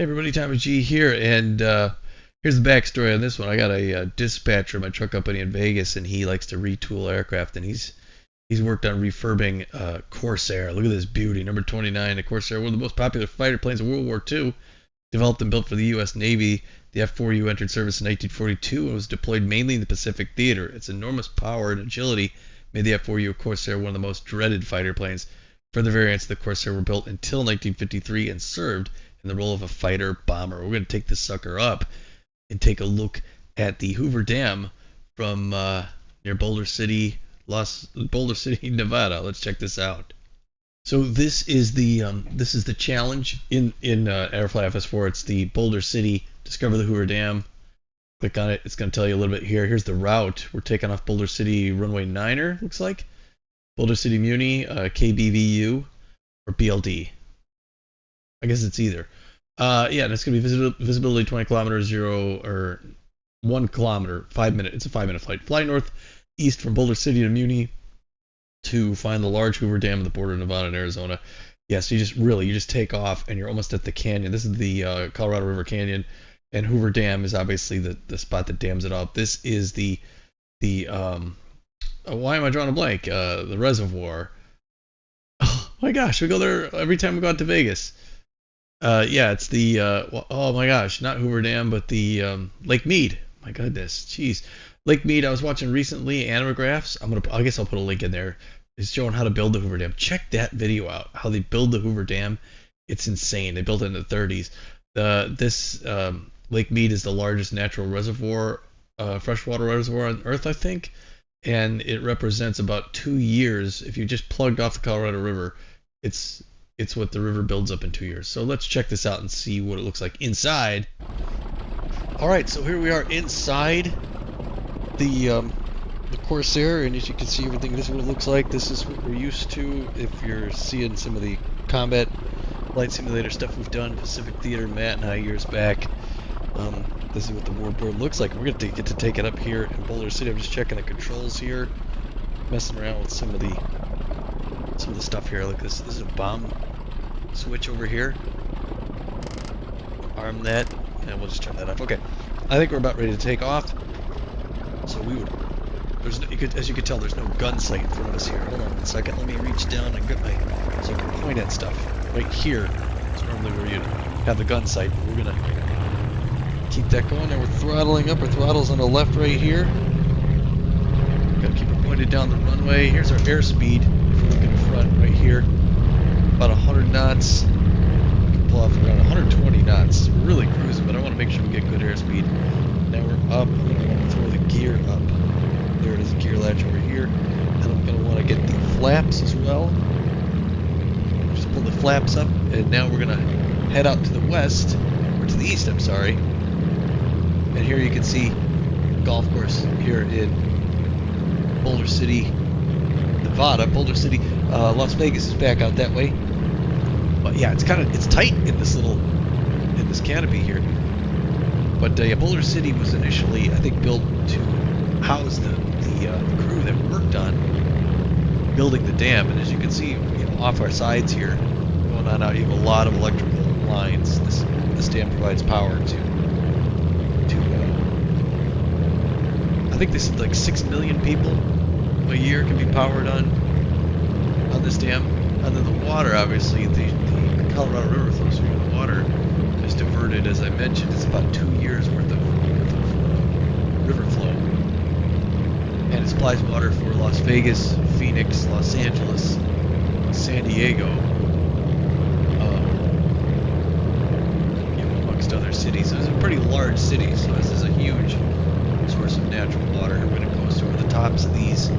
Hey everybody, Thomas G here, and here's the backstory on this one. I got a dispatcher in my truck company in Vegas, and he likes to retool aircraft, and he's worked on refurbing Corsair. Look at this beauty, number 29. The Corsair, one of the most popular fighter planes of World War II, developed and built for the U.S. Navy. The F-4U entered service in 1942 and was deployed mainly in the Pacific Theater. Its enormous power and agility made the F-4U Corsair one of the most dreaded fighter planes. Further variants of the Corsair were built until 1953 and served in the role of a fighter bomber. We're going to take this sucker up and take a look at the Hoover Dam from near Boulder City, Nevada. Let's check this out. So this is the challenge in Aerofly FS4. It's the Boulder City. Discover the Hoover Dam. Click on it. It's going to tell you a little bit here. Here's the route. We're taking off Boulder City runway 9er. Looks like Boulder City Muni, KBVU, or BLD. I guess it's either. Yeah, and it's going to be visibility 20 kilometers, 0 or 1 kilometer, 5 minutes. It's a 5-minute flight. Fly northeast from Boulder City to Muni to find the large Hoover Dam at the border of Nevada and Arizona. Yeah, so you just take off and you're almost at the canyon. This is the Colorado River Canyon, and Hoover Dam is obviously the spot that dams it up. This is the why am I drawing a blank? The reservoir. Oh my gosh, we go there every time we go out to Vegas. Yeah, it's the oh my gosh, not Hoover Dam, but the Lake Mead. My goodness, jeez, Lake Mead. I was watching recently Animagraphs. I guess I'll put a link in there. It's showing how to build the Hoover Dam. Check that video out. How they build the Hoover Dam. It's insane. They built it in the 30s. This Lake Mead is the largest natural reservoir, freshwater reservoir on Earth, I think, and it represents about 2 years. If you just plugged off the Colorado River, it's what the river builds up in 2 years. So let's check this out and see what it looks like inside. Alright, so here we are inside the Corsair, and as you can see, everything, this is what it looks like. This is what we're used to if you're seeing some of the combat flight simulator stuff we've done, Pacific Theater, Matt and I, years back. This is what the warbird looks like. We're going to get to take it up here in Boulder City. I'm just checking the controls here, messing around with some of the stuff here. Look, this is a bomb switch over here. Arm that, and we'll just turn that off. Okay, I think we're about ready to take off. So as you can tell, there's no gun sight in front of us here. Hold on a second. Let me reach down and get so I can point at stuff. Right here is normally where you have the gun sight. We're gonna keep that going, and we're throttling up. Our throttle's on the left right here. Gotta keep it pointed down the runway. Here's our airspeed. If we're looking in front, right here, about 100 knots. We can pull off around 120 knots. We're really cruising, but I want to make sure we get good airspeed. Now we're up. I'm gonna want to throw the gear up. There it is, the gear latch over here. And I'm gonna want to get the flaps as well. Just pull the flaps up, and now we're gonna head out to the west, or to the east, I'm sorry. And here you can see golf course here in Boulder City, Nevada. Boulder City, Las Vegas is back out that way. But yeah, it's tight in this canopy here. But yeah, Boulder City was initially, I think, built to house the crew that worked on building the dam. And as you can see, off our sides here, going on out, you have a lot of electrical lines. This dam provides power to I think they said like 6 million people a year can be powered on this dam. And then the water, obviously, the Colorado River flows through. The water is diverted, as I mentioned. It's about 2 years worth of river flow, and it supplies water for Las Vegas, Phoenix, Los Angeles, San Diego, amongst other cities. So it's a pretty large city, so this is a huge source of natural water. We're going to coast over the tops of these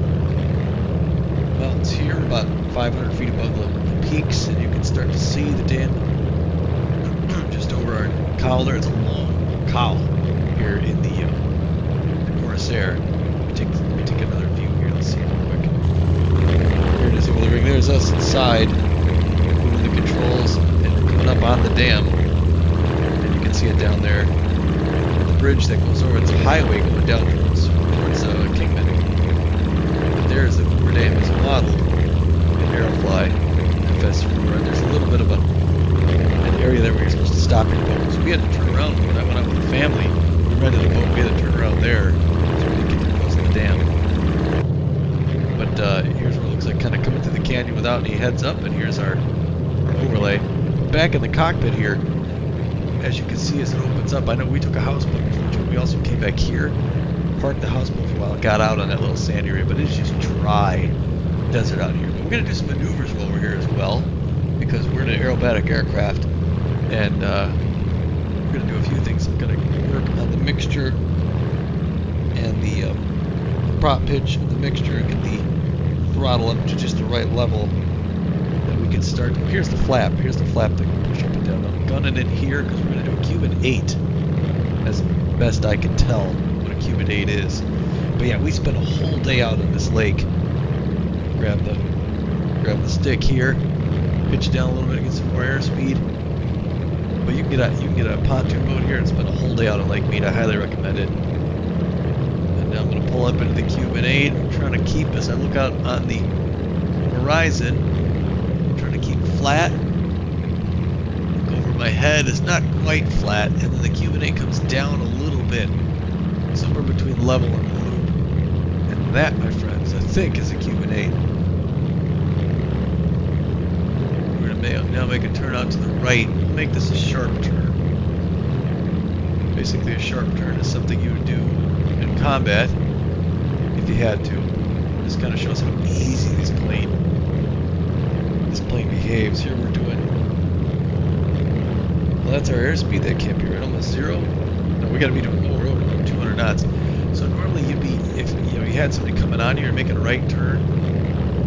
mountains here, about 500 feet above the peaks, and you can start to see the dam just over our cowl there. It's a long cowl here in the Corsair. Let me take another view here. Let's see real quick. Here it is over the ring. There's us inside, moving the controls, and we're coming up on the dam, and you can see it down there. The bridge that goes over, it's a highway going down towards Kingman. But there's the Hoover Dam as a model in Aerofly FS4, and there's a little bit of a an area there where you're supposed to stop your boat. So we had to turn around when I went out with the family. We rented a boat. We had to turn around there so we didn't get too close to the dam. But here's what it looks like, kind of coming through the canyon without any heads up. And here's our overlay. Back in the cockpit here, as you can see as it opens up, I know we took a houseboat before too. We also came back here, parked the houseboat for a while, got out on that little sand area, but it's just dry desert out here. But we're going to do some maneuvers while we're here as well, because we're in an aerobatic aircraft, and we're going to do a few things. I'm going to work on the mixture and the prop pitch of the mixture, and get the throttle up to just the right level that we can start. Here's the flap. Here's the flap that can push up and down. I'm gunning it here because we're going to do a Cuban 8, as best I can tell what a Cuban 8 is. But yeah, we spent a whole day out on this lake. Grab the stick here, pitch down a little bit, get some more airspeed. But you can get a pontoon boat here and spend a whole day out on Lake Mead. I highly recommend it. And now I'm going to pull up into the Cuban 8. I'm trying to keep, as I look out on the horizon, I'm trying to keep flat. Look over my head, it's not quite flat, and then the Cuban 8 comes down a little bit, somewhere between level and the loop. And that, my friends, I think is a Cuban 8. We're going to now make a turn out to the right. We'll make this a sharp turn. Basically, a sharp turn is something you would do in combat if you had to. This kind of shows how easy this plane behaves. Here we're doing, well, that's our airspeed. That can't be right, almost 0. No, we got to be doing more over 200 knots. So normally you'd be, if you had somebody coming on here and making a right turn,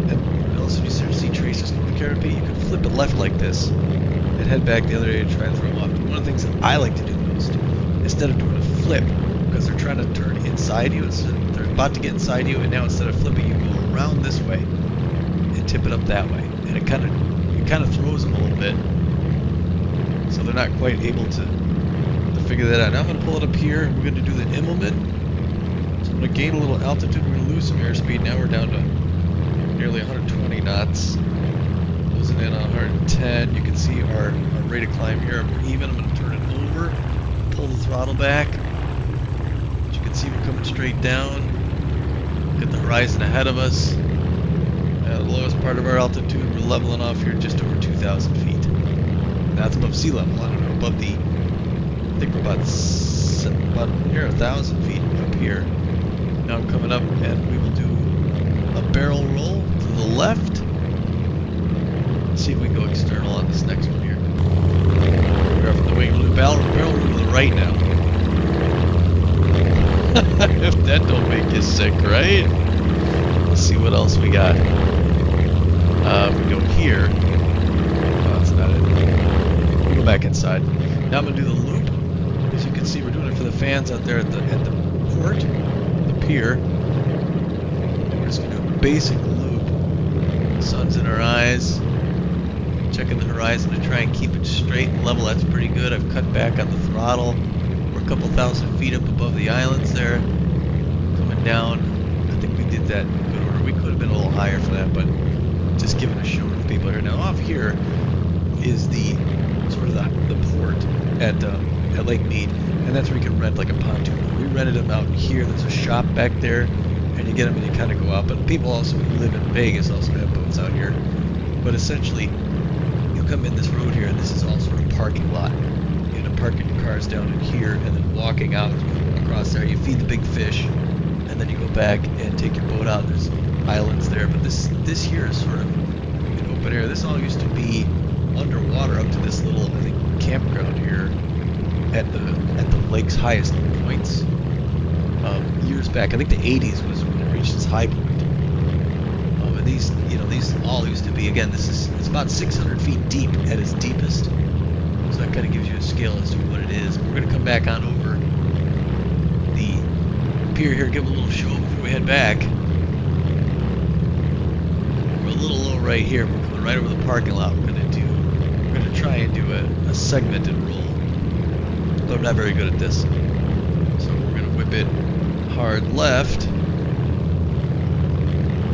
and also you start to see traces from the canopy, you could flip it left like this and head back the other way to try and throw them off. But one of the things that I like to do most, instead of doing a flip, because they're trying to turn inside you, they're about to get inside you, and now instead of flipping, you go around this way and tip it up that way, and it kind of throws them a little bit, so they're not quite able to figure that out. Now I'm going to pull it up here. We're going to do the Immelman. So I'm going to gain a little altitude. We're going to lose some airspeed. Now we're down to nearly 120 knots. Closing in on 110. You can see our rate of climb here. We're even. I'm going to turn it over, pull the throttle back. As you can see, we're coming straight down. Get the horizon ahead of us. At the lowest part of our altitude, we're leveling off here just over 2,000 feet. That's above sea level. I don't know, above the, I think we're about here 1,000 feet up here. Now I'm coming up, and we will do a barrel roll to the left. Let's see if we can go external on this next one here. We're from the wing. We'll do barrel roll to the right now. If that don't make you sick, right? Let's see what else we got. We go here. Oh, that's not it. We go back inside. Now I'm gonna do the loop. As you can see, we're doing it for the fans out there at the port, the pier. And we're just gonna do a basic loop. The sun's in our eyes. Checking the horizon to try and keep it straight and level. That's pretty good. I've cut back on the throttle. We're a couple thousand feet up above the islands there. Coming down. I think we did that in good order. We could have been a little higher for that, but just giving a show to the people here. Now off here is the sort of the port at Lake Mead, and that's where you can rent like a pontoon. We rented them out here. There's a shop back there, and you get them and you kind of go out. But people also who live in Vegas also have boats out here. But essentially, you come in this road here, and this is all sort of parking lot. You end up parking your cars down in here, and then walking out across there. You feed the big fish, and then you go back and take your boat out. There's islands there, but this here is sort of an open air. This all used to be underwater up to this little, I think, campground here at the lake's highest points years back. I think the 80s was when it reached its high point. And these all used to be, again, it's about 600 feet deep at its deepest. So that kind of gives you a scale as to what it is. We're going to come back on over the pier here, give a little show before we head back. We're a little low right here. We're coming right over the parking lot. We're going to try and do a segmented roll, but I'm not very good at this. So we're going to whip it hard left.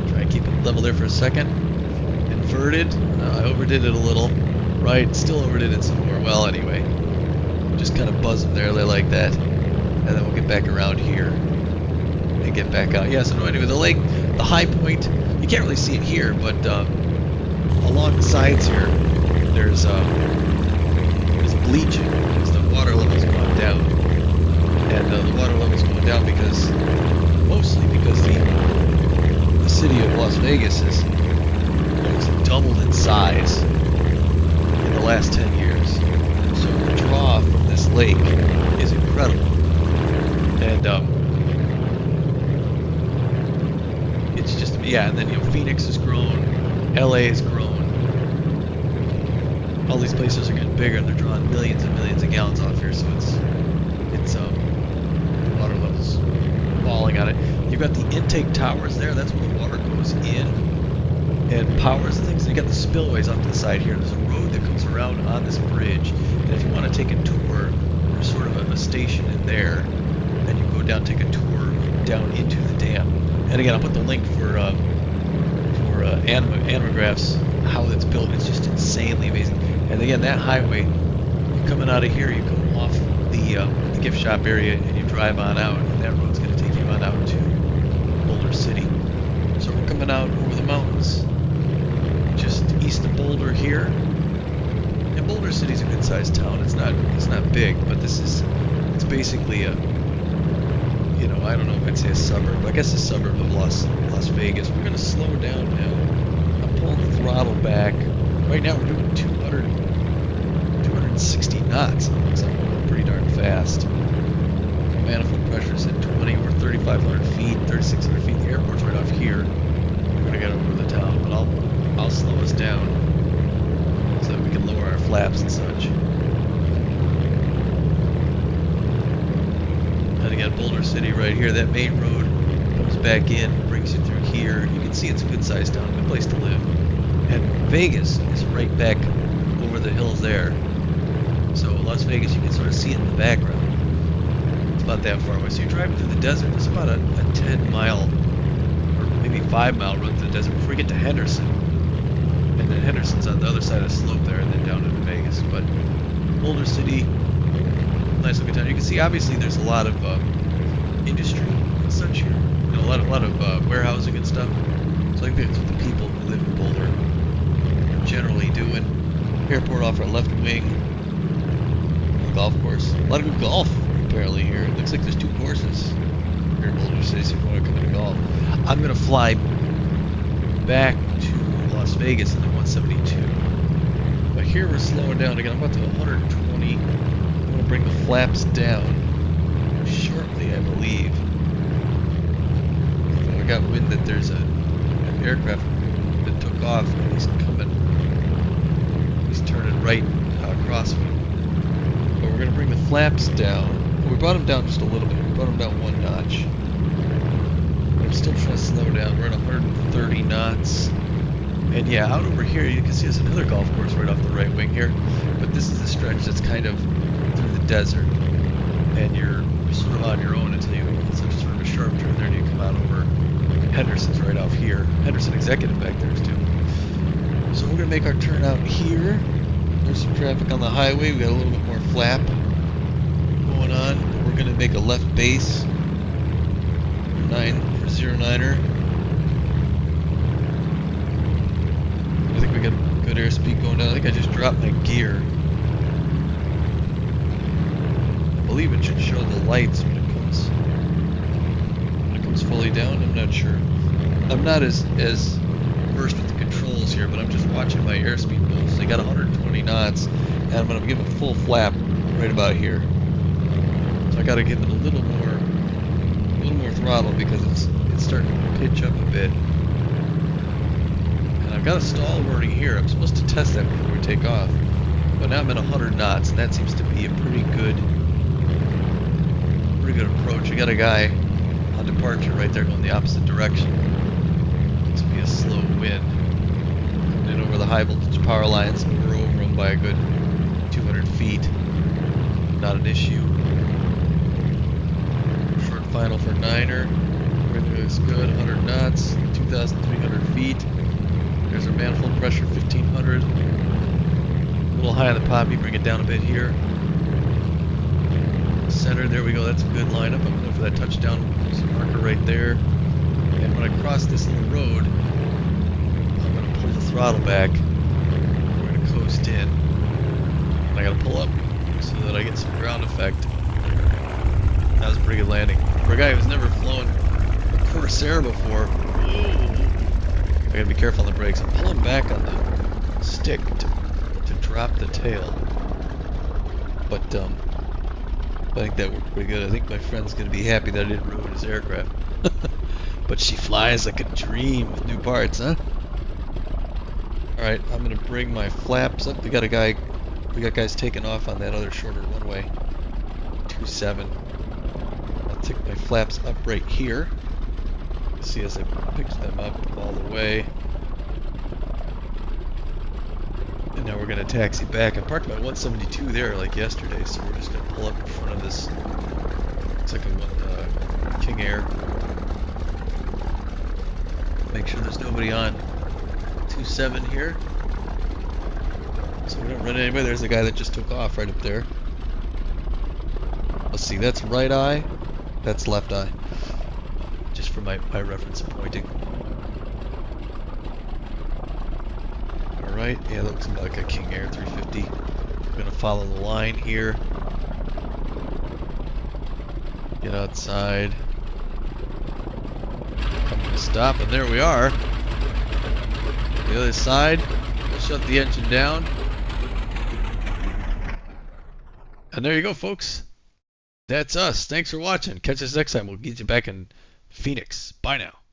Try and keep it level there for a second. Inverted. I overdid it a little. Right, still overdid it some more. Well, anyway, just kind of buzz them there. They like that. And then we'll get back around here and get back out. Yeah, so no, anyway, the lake, the high point, you can't really see it here, but along the sides here, there's bleaching because the water level's gone down. And the water level's going down because, mostly because the city of Las Vegas has almost doubled in size in the last 10 years. So the draw from this lake is incredible. And it's just, yeah, and then, you know, Phoenix has grown, LA has grown. All these places are getting bigger and they're drawing millions and millions of gallons off here, so it's water levels falling on it. You've got the intake towers there, that's where the water goes in and powers things. And you got the spillways off to the side here. There's a road that comes around on this bridge, and if you want to take a tour, there's sort of a station in there, and you go down, take a tour down into the dam. And again, I'll put the link for animagraphs, how it's built. It's just insanely amazing. And again, that highway, you're coming out of here, you come off the gift shop area, and you drive on out, and that road's going to take you on out to Boulder City. So we're coming out over the mountains, just east of Boulder here. And Boulder City's a good-sized town. It's not big, but it's basically a, you know, I don't know if I'd say a suburb. I guess a suburb of Las Vegas. We're going to slow down now. I'm pulling the throttle back. Right now we're doing 260 knots. It looks like we're going pretty darn fast. Manifold pressure's at 20 or 3,500 feet, 3,600 feet. The airport's right off here. We're going to get over the town, but I'll slow us down so that we can lower our flaps and such. And again, Boulder City right here. That main road comes back in, brings you through here. You can see it's a good-sized town, good place to live. And Vegas is right back over the hills there. So Las Vegas, you can sort of see it in the background. It's about that far away. So you're driving through the desert. It's about a 10-mile or maybe 5-mile run through the desert before you get to Henderson. And then Henderson's on the other side of the slope there, and then down into Vegas. But Boulder City, nice looking town. You can see obviously there's a lot of industry and such here. You know, a lot of warehousing and stuff. So I think that's what the people who live in Boulder are generally doing. Airport off our left wing. Golf course. A lot of good golf apparently here. It looks like there's 2 courses here in Boulder City, so if you want to come to golf. I'm going to fly back to Las Vegas in the 172. But here we're slowing down again. I'm about to 120. I'm going to bring the flaps down shortly, I believe. So I got wind that there's an aircraft that took off, and he's turning right across me. But we're going to bring the flaps down. We brought them down just a little bit. We brought them down 1 notch. I'm still trying to slow down. We're at 130 knots. And yeah, out over here, you can see there's another golf course right off the right wing here. But this is a stretch that's kind of through the desert. And you're sort of on your own until you get such sort of a sharp turn there and you come out over. Henderson's right off here. Henderson Executive back there too. So we're going to make our turn out here. There's some traffic on the highway. We got a little bit more flap going on. We're going to make a left base for 09er. I think we got good airspeed going down. I think I just dropped my gear. I believe it should show the lights when it comes fully down. I'm not sure. I'm not as versed with the controls here, but I'm just watching my airspeed goals. So I got 120 knots, and I'm going to give it full flap right about here. So I got to give it a little more throttle because it's starting to pitch up a bit. And I've got a stall warning here. I'm supposed to test that before we take off, but now I'm at 100 knots, and that seems to be a pretty good approach. I got a guy on departure right there going the opposite direction. It's going to be a slow wind. Coming in over the high voltage power lines, we're over them by a good 200 feet. Not an issue. Short final for 9er. Everything looks good. 100 knots, 2,300 feet. There's our manifold pressure, 1,500. little high on the poppy, bring it down a bit here. Center, there we go, that's a good lineup. I'm going for that touchdown marker right there. And when I cross this little road, I'm going to pull the throttle back. We're going to coast in. And I got to pull up so that I get some ground effect. That was a pretty good landing. For a guy who's never flown a Corsair before, whoa, I got to be careful on the brakes. I'm pulling back on the stick to drop the tail. But I think that worked pretty good. I think my friend's going to be happy that I didn't ruin his aircraft. But she flies like a dream with new parts, huh? Alright, I'm going to bring my flaps up. We got guys taking off on that other shorter runway. 27. I'll take my flaps up right here. See as I pick them up all the way. And now we're going to taxi back. I parked my 172 there like yesterday, so we're just going to pull up in front of this. Looks like a King Air. Make sure there's nobody on 27 here. So we don't run anybody. There's the guy that just took off right up there. Let's see, that's right eye, that's left eye. Just for my reference of pointing. Alright, yeah, that looks like a King Air 350. I'm going to follow the line here. Get outside. Coming to stop, and there we are. The other side, we'll shut the engine down. And there you go, folks. That's us. Thanks for watching. Catch us next time. We'll get you back in Phoenix. Bye now.